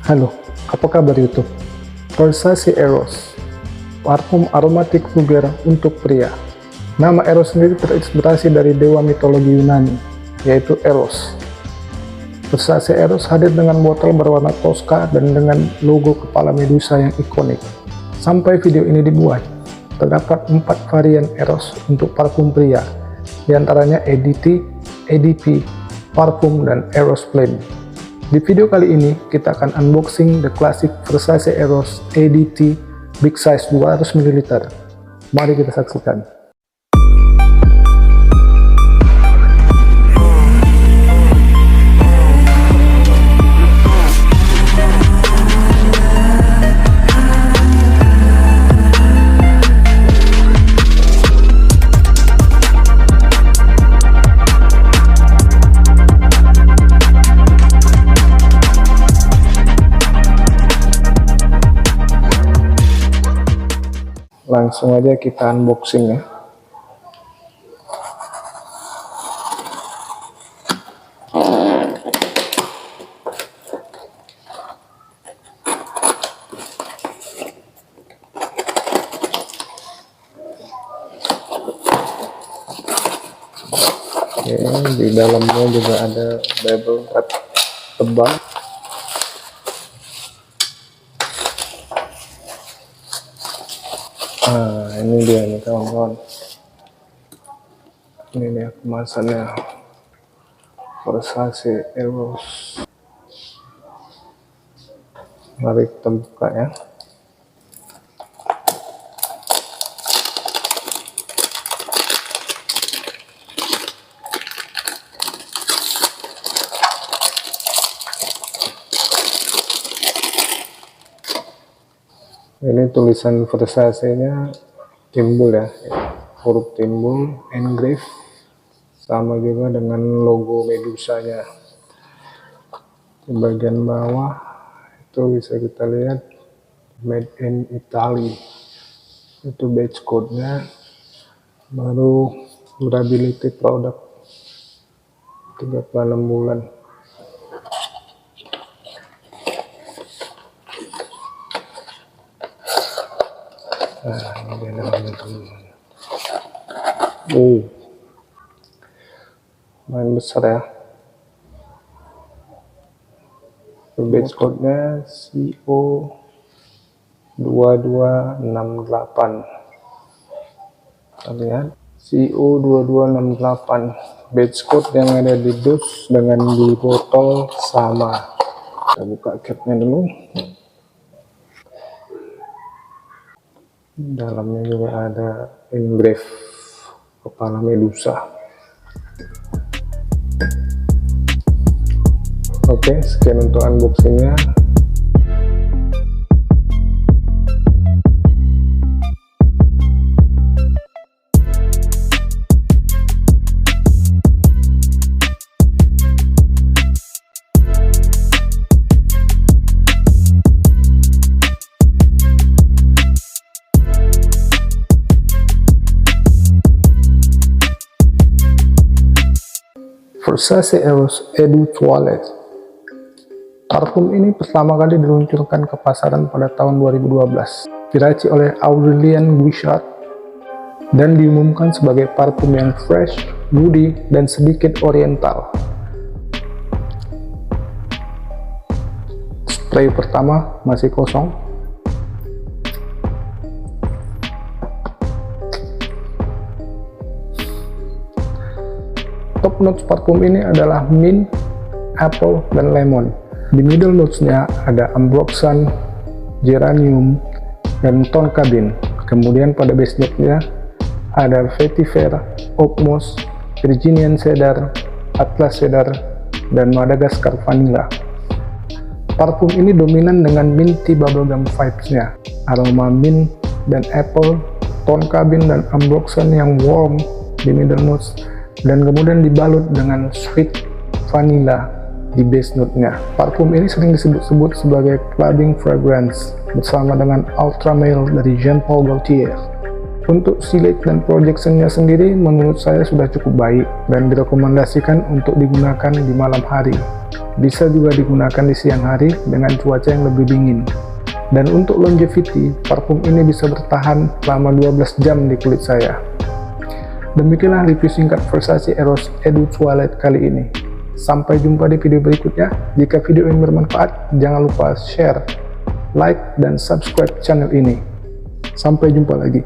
Halo, apa kabar YouTube? Versace Eros, parfum aromatik vulgar untuk pria. Nama Eros sendiri terinspirasi dari dewa mitologi Yunani, yaitu Eros. Versace Eros hadir dengan botol berwarna Tosca dan dengan logo kepala Medusa yang ikonik. Sampai video ini dibuat, terdapat 4 varian Eros untuk parfum pria, diantaranya EDP, Parfum, dan Eros Flame. Di video kali ini, kita akan unboxing the classic Versace Eros EDT Big Size 200 ml. Mari kita saksikan. Langsung aja kita unboxing ya. Oke, di dalamnya juga ada bubble wrap tebal. Nah, ini dia nih kawan-kawan. Ini dia kemasannya Versace Eros. Mari kita buka ya. Ini tulisan Versace-nya timbul ya, huruf timbul, engrave, sama juga dengan logo Medusanya. Di bagian bawah itu bisa kita lihat made in Italy, itu batch code-nya, baru durability product 36 bulan. Nah, ini dia namanya teman-teman. Main besar ya. Batch code-nya CO2268. Kita lihat CO2268. Batch code yang ada di dus dengan di botol sama. Kita buka capnya dulu. Dalamnya juga ada engrave kepala Medusa. Oke, sekian untuk unboxingnya. Versace Eros Eau Toilette. Parfum ini pertama kali diluncurkan ke pasaran pada tahun 2012, diracik oleh Aurélien Guichard, dan diumumkan sebagai parfum yang fresh, woody, dan sedikit oriental. Spray pertama masih kosong. Top notes parfum ini adalah mint, apple, dan lemon. Di middle notes-nya ada ambroxan, geranium, dan tonka bean. Kemudian pada base note-nya ada vetiver, oak moss, Virginian cedar, Atlas cedar, dan Madagascar vanilla. Parfum ini dominan dengan minty bubblegum vibes-nya. Aroma mint dan apple, tonka bean, dan ambroxan yang warm di middle notes, dan kemudian dibalut dengan sweet vanilla di base note-nya. Parfum ini sering disebut-sebut sebagai clubbing fragrance bersama dengan Ultra Male dari Jean Paul Gaultier. Untuk silage dan projection-nya sendiri menurut saya sudah cukup baik dan direkomendasikan untuk digunakan di malam hari. Bisa juga digunakan di siang hari dengan cuaca yang lebih dingin. Dan untuk longevity, parfum ini bisa bertahan selama 12 jam di kulit saya. Demikianlah review singkat Versace Eros Eau Toilette kali ini. Sampai jumpa di video berikutnya. Jika video ini bermanfaat, jangan lupa share, like, dan subscribe channel ini. Sampai jumpa lagi.